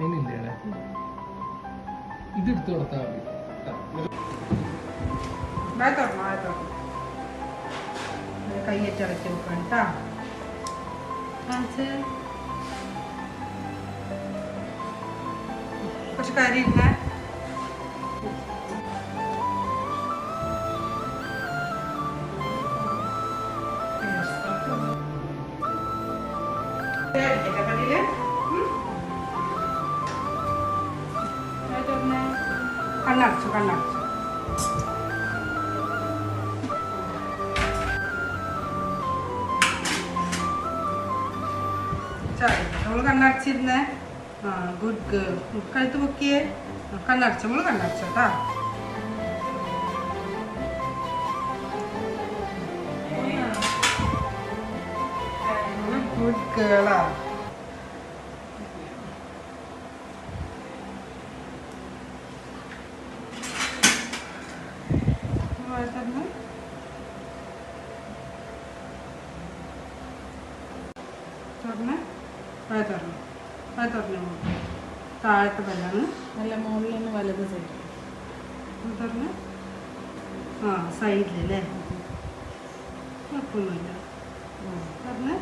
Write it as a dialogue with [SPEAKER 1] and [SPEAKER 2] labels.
[SPEAKER 1] അതിനില്ലേ ഇതെടുത്ത് കൊടുത്താൽ
[SPEAKER 2] മതി. കൈയ്യറ്റ് ഇറക്കി വെക്കണം കേട്ടോ. കുറച്ച് കാര്യമില്ല. കണ്ണടച്ചു കണ്ണടച്ചു. നമ്മള് കണ്ണടച്ചിരുന്നേ. ആ ഗുഡ് ഗേൾ. കഴുത്ത് പൊക്കിയേ. കണ്ണടച്ചു. നമ്മള് കണ്ണടച്ചു കേട്ടാ. ഗുഡ് ഗേളാ. താഴത്തെ പല്ലാണ്.
[SPEAKER 3] നല്ല മുകളിൽ നിന്ന് വലത് സൈഡ്
[SPEAKER 2] തുറന്ന്. ആ സൈഡിലല്ലേ? കുഴപ്പമൊന്നുമില്ല. തുറന്ന്